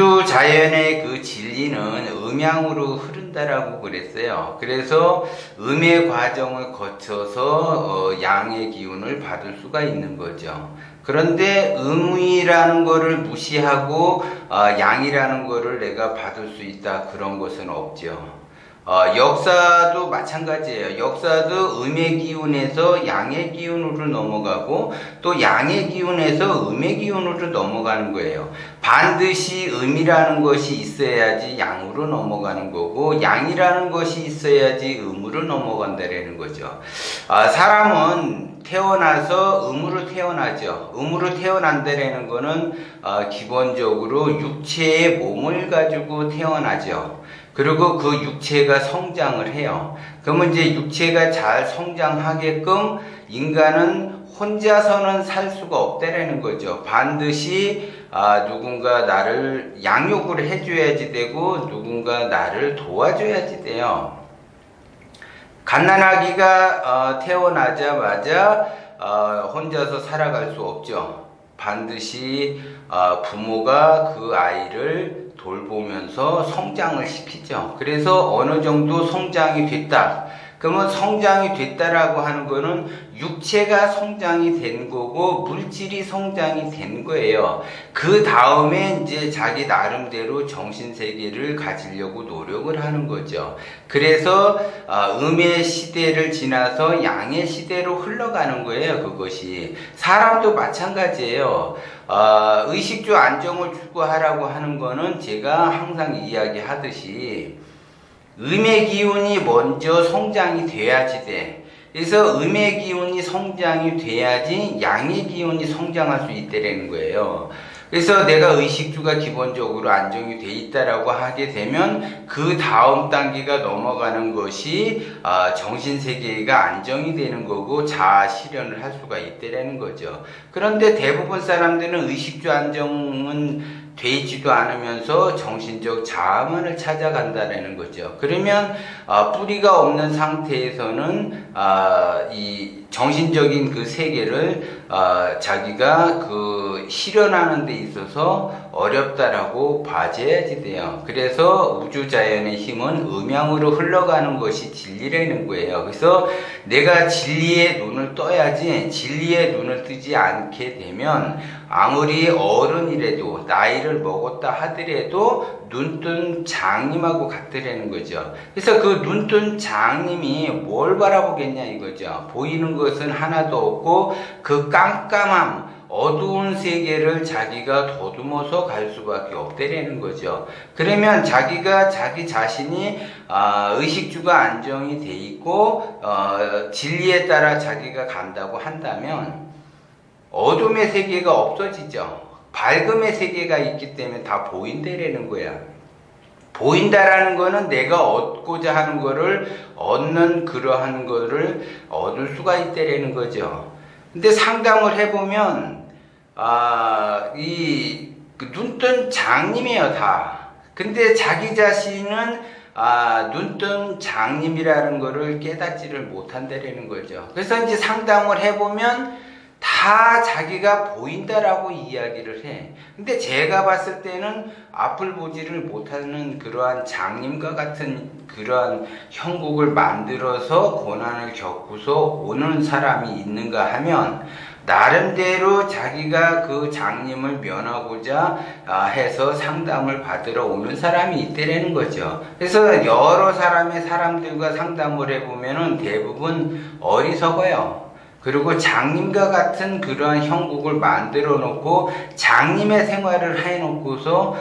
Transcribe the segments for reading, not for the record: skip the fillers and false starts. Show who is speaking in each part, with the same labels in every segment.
Speaker 1: 우주 자연의 그 진리는 음양으로 흐른다라고 그랬어요. 그래서 음의 과정을 거쳐서 양의 기운을 받을 수가 있는 거죠. 그런데 음이라는 거를 무시하고 양이라는 거를 내가 받을 수 있다, 그런 것은 없죠. 역사도 마찬가지예요. 역사도 음의 기운에서 양의 기운으로 넘어가고 또 양의 기운에서 음의 기운으로 넘어가는 거예요. 반드시 음이라는 것이 있어야지 양으로 넘어가는 거고, 양이라는 것이 있어야지 음으로 넘어간다는 거죠. 사람은 태어나서 음으로 태어나죠. 음으로 태어난다는 거는 기본적으로 육체의 몸을 가지고 태어나죠. 그리고 그 육체가 성장을 해요. 그러면 이제 육체가 잘 성장하게끔 인간은 혼자서는 살 수가 없다라는 거죠. 반드시 누군가 나를 양육을 해줘야지 되고, 누군가 나를 도와줘야지 돼요. 갓난아기가 태어나자마자 혼자서 살아갈 수 없죠. 반드시 부모가 그 아이를 돌보면서 성장을 시키죠. 그래서 어느 정도 성장이 됐다. 그러면 성장이 됐다라고 하는 거는 육체가 성장이 된 거고 물질이 성장이 된 거예요. 그 다음에 이제 자기 나름대로 정신세계를 가지려고 노력을 하는 거죠. 그래서 음의 시대를 지나서 양의 시대로 흘러가는 거예요. 그것이 사람도 마찬가지예요. 의식주 안정을 추구하라고 하는 거는 제가 항상 이야기하듯이 음의 기운이 먼저 성장이 돼야지 돼. 그래서 음의 기운이 성장이 돼야지 양의 기운이 성장할 수 있다는 거예요. 그래서 내가 의식주가 기본적으로 안정이 돼 있다라고 하게 되면 그 다음 단계가 넘어가는 것이 정신세계가 안정이 되는 거고 자아 실현을 할 수가 있다는 거죠. 그런데 대부분 사람들은 의식주 안정은 돼 있지도 않으면서 정신적 자아만을 찾아간다는 거죠. 그러면 뿌리가 없는 상태에서는 이 정신적인 그 세계를 자기가 그 실현하는 데 있어서 어렵다라고 봐줘야지 돼요. 그래서 우주자연의 힘은 음양으로 흘러가는 것이 진리라는 거예요. 그래서 내가 진리의 눈을 떠야지, 진리의 눈을 뜨지 않게 되면 아무리 어른이라도 나이를 먹었다 하더라도 눈뜬 장님하고 같으라는 거죠. 그래서 그 눈뜬 장님이 뭘 바라보겠냐 이거죠. 보이는 것은 하나도 없고 그 깜깜함, 어두운 세계를 자기가 더듬어서 갈 수밖에 없다라는 거죠. 그러면 자기가 자기 자신이 의식주가 안정이 돼 있고 진리에 따라 자기가 간다고 한다면 어둠의 세계가 없어지죠. 밝음의 세계가 있기 때문에 다 보인다라는 거야. 보인다라는 거는 내가 얻고자 하는 거를 얻는 그러한 거를 얻을 수가 있다라는 거죠. 근데 상담을 해보면 이 눈뜬 장님이에요 다. 근데 자기 자신은 눈뜬 장님이라는 거를 깨닫지를 못한다라는 거죠. 그래서 이제 상담을 해보면 다 자기가 보인다라고 이야기를 해. 근데 제가 봤을 때는 앞을 보지를 못하는 그러한 장님과 같은 그러한 형국을 만들어서 고난을 겪고서 오는 사람이 있는가 하면 나름대로 자기가 그 장님을 면하고자 해서 상담을 받으러 오는 사람이 있다라는 거죠. 그래서 여러 사람들과 상담을 해보면은 대부분 어리석어요. 그리고 장님과 같은 그러한 형국을 만들어 놓고 장님의 생활을 해 놓고서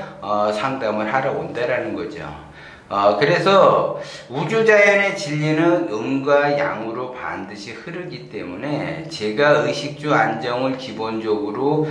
Speaker 1: 상담을 하러 온다라는 거죠. 그래서 우주자연의 진리는 음과 양으로 반드시 흐르기 때문에 제가 의식주 안정을 기본적으로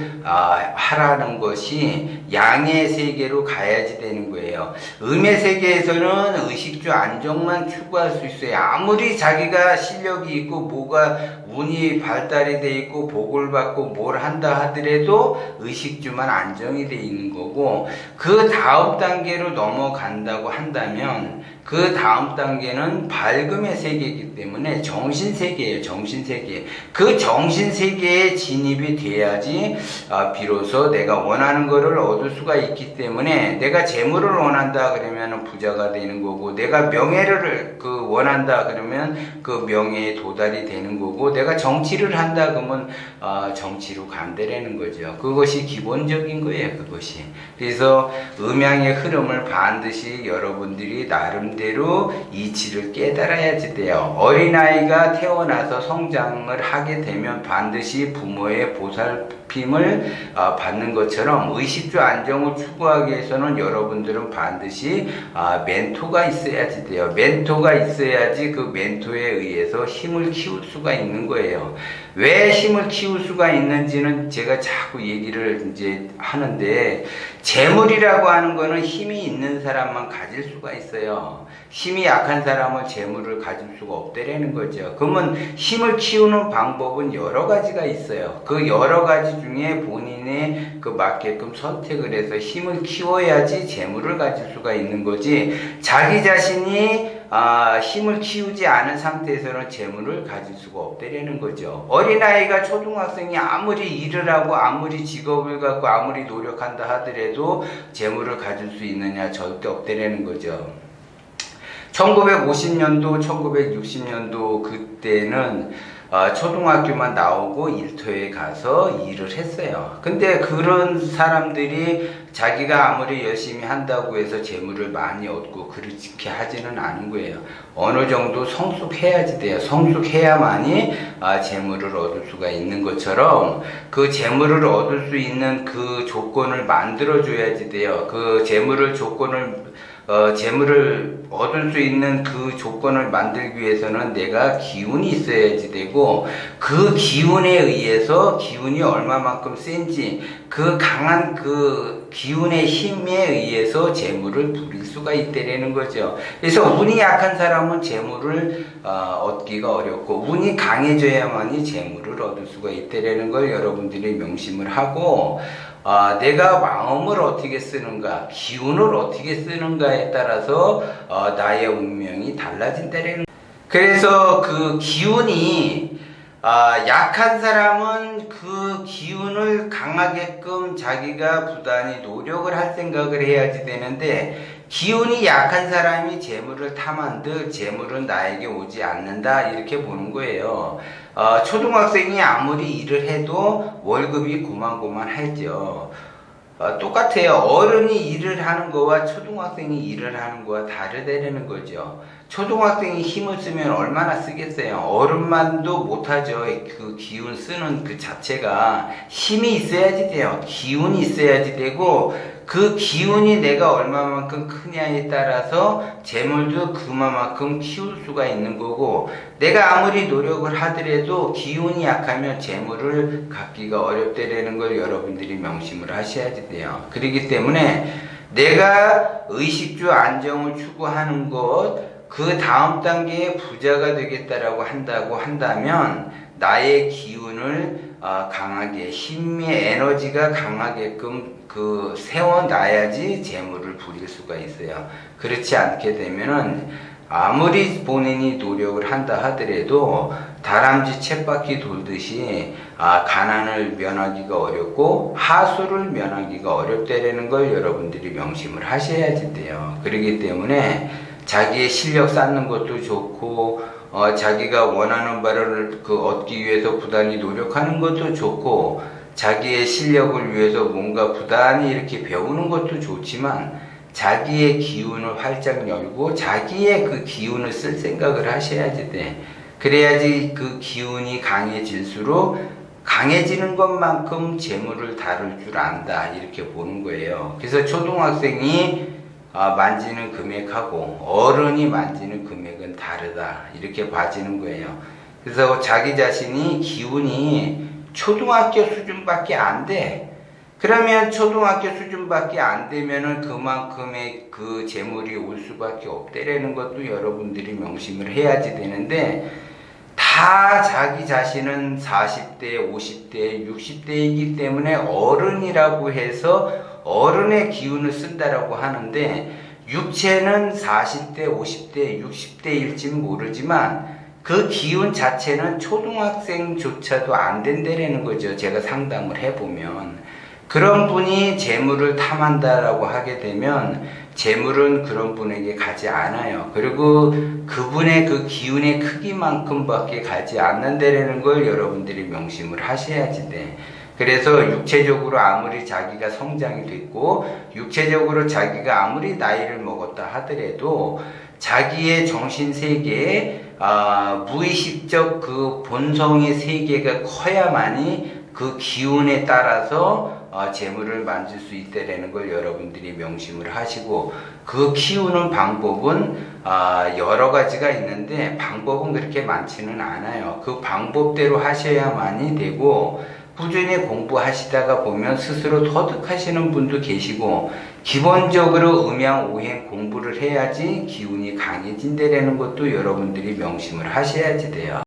Speaker 1: 하라는 것이 양의 세계로 가야지 되는 거예요. 음의 세계에서는 의식주 안정만 추구할 수 있어요. 아무리 자기가 실력이 있고 뭐가 운이 발달이 돼 있고 복을 받고 뭘 한다 하더라도 의식주만 안정이 돼 있는 거고, 그 다음 단계로 넘어간다고 한다면 그 다음 단계는 밝음의 세계이기 때문에 정신세계예요. 정신세계. 그 정신세계에 진입이 돼야지 비로소 내가 원하는 거를 얻을 수가 있기 때문에, 내가 재물을 원한다 그러면 부자가 되는 거고, 내가 명예를 원한다 그러면 그 명예에 도달이 되는 거고, 내가 정치를 한다 그러면 정치로 간다라는 거죠. 그것이 기본적인 거예요. 그것이. 그래서 음양의 흐름을 반드시 여러분들이 나름대로 이치를 깨달아야지 돼요. 어린아이가 태어나서 성장을 하게 되면 반드시 부모의 보살핌을 받는 것처럼, 의식주 안정을 추구하기 위해서는 여러분들은 반드시 멘토가 있어야지 돼요. 멘토가 있어야지 그 멘토에 의해서 힘을 키울 수가 있는 거예요. 왜 힘을 키울 수가 있는지는 제가 자꾸 얘기를 이제 하는데, 재물이라고 하는 거는 힘이 있는 사람만 가질 수가 있어요. 힘이 약한 사람은 재물을 가질 수가 없다라는 거죠. 그러면 힘을 키우는 방법은 여러 가지가 있어요. 그 여러 가지 중에 본인의 그 맞게끔 선택을 해서 힘을 키워야지 재물을 가질 수가 있는 거지, 자기 자신이 힘을 키우지 않은 상태에서는 재물을 가질 수가 없다라는 거죠. 어린아이가 초등학생이 아무리 일을 하고 아무리 직업을 갖고 아무리 노력한다 하더라도 재물을 가질 수 있느냐? 절대 없다라는 거죠. 1950년도, 1960년도 그때는 초등학교만 나오고 일터에 가서 일을 했어요. 근데 그런 사람들이 자기가 아무리 열심히 한다고 해서 재물을 많이 얻고 그렇게 하지는 않은 거예요. 어느 정도 성숙해야지 돼요. 성숙해야만이 재물을 얻을 수가 있는 것처럼, 그 재물을 얻을 수 있는 그 조건을 만들어 줘야지 돼요. 그 재물을 얻을 수 있는 그 조건을 만들기 위해서는 내가 기운이 있어야지 되고, 그 기운에 의해서, 기운이 얼마만큼 센지 그 강한 그 기운의 힘에 의해서 재물을 부릴 수가 있다라는 거죠. 그래서 운이 약한 사람은 재물을 얻기가 어렵고, 운이 강해져야만이 재물을 얻을 수가 있다라는 걸 여러분들이 명심을 하고, 내가 마음을 어떻게 쓰는가, 기운을 어떻게 쓰는가에 따라서 나의 운명이 달라진다는 거예요. 그래서 그 기운이 약한 사람은 그 기운을 강하게끔 자기가 부단히 노력을 할 생각을 해야지 되는데, 기운이 약한 사람이 재물을 탐한들 재물은 나에게 오지 않는다, 이렇게 보는 거예요. 초등학생이 아무리 일을 해도 월급이 고만고만하죠. 똑같아요. 어른이 일을 하는 거와 초등학생이 일을 하는 거와 다르다는 거죠. 초등학생이 힘을 쓰면 얼마나 쓰겠어요. 어른만도 못하죠. 그 기운 쓰는 그 자체가 힘이 있어야지 돼요. 기운이 있어야지 되고, 그 기운이 내가 얼마만큼 크냐에 따라서 재물도 그만큼 키울 수가 있는 거고, 내가 아무리 노력을 하더라도 기운이 약하면 재물을 갖기가 어렵다라는 걸 여러분들이 명심을 하셔야지 돼요. 그렇기 때문에 내가 의식주 안정을 추구하는 것, 그 다음 단계에 부자가 되겠다라고 한다면 나의 기운을 강하게, 힘의 에너지가 강하게끔 세워놔야지 재물을 부릴 수가 있어요. 그렇지 않게 되면은 아무리 본인이 노력을 한다 하더라도 다람쥐 쳇바퀴 돌듯이 가난을 면하기가 어렵고 하수를 면하기가 어렵다라는 걸 여러분들이 명심을 하셔야지 돼요. 그렇기 때문에 자기의 실력 쌓는 것도 좋고, 자기가 원하는 바를 얻기 위해서 부단히 노력하는 것도 좋고, 자기의 실력을 위해서 뭔가 부단히 이렇게 배우는 것도 좋지만, 자기의 기운을 활짝 열고 자기의 그 기운을 쓸 생각을 하셔야지 돼. 그래야지 그 기운이 강해질수록 강해지는 것만큼 재물을 다룰 줄 안다, 이렇게 보는 거예요. 그래서 초등학생이 만지는 금액하고 어른이 만지는 금액은 다르다, 이렇게 봐지는 거예요. 그래서 자기 자신이 기운이 초등학교 수준밖에 안 돼. 그러면 초등학교 수준밖에 안 되면은 그만큼의 그 재물이 올 수밖에 없다라는 것도 여러분들이 명심을 해야지 되는데, 다 다 자기 자신은 40대, 50대, 60대이기 때문에 어른이라고 해서 어른의 기운을 쓴다라고 하는데, 육체는 40대, 50대, 60대일지는 모르지만 그 기운 자체는 초등학생조차도 안 된다라는 거죠. 제가 상담을 해보면. 그런 분이 재물을 탐한다라고 하게 되면 재물은 그런 분에게 가지 않아요. 그리고 그분의 그 기운의 크기만큼밖에 가지 않는다라는 걸 여러분들이 명심을 하셔야지 돼. 그래서 육체적으로 아무리 자기가 성장이 됐고 육체적으로 자기가 아무리 나이를 먹었다 하더라도 자기의 정신세계에 무의식적 그 본성의 세계가 커야만이 그 기운에 따라서 재물을 만질 수 있다라는 걸 여러분들이 명심을 하시고, 그 키우는 방법은 여러 가지가 있는데 방법은 그렇게 많지는 않아요. 그 방법대로 하셔야만이 되고, 꾸준히 공부하시다가 보면 스스로 터득하시는 분도 계시고, 기본적으로 음양 오행 공부를 해야지 기운이 강해진다라는 것도 여러분들이 명심을 하셔야지 돼요.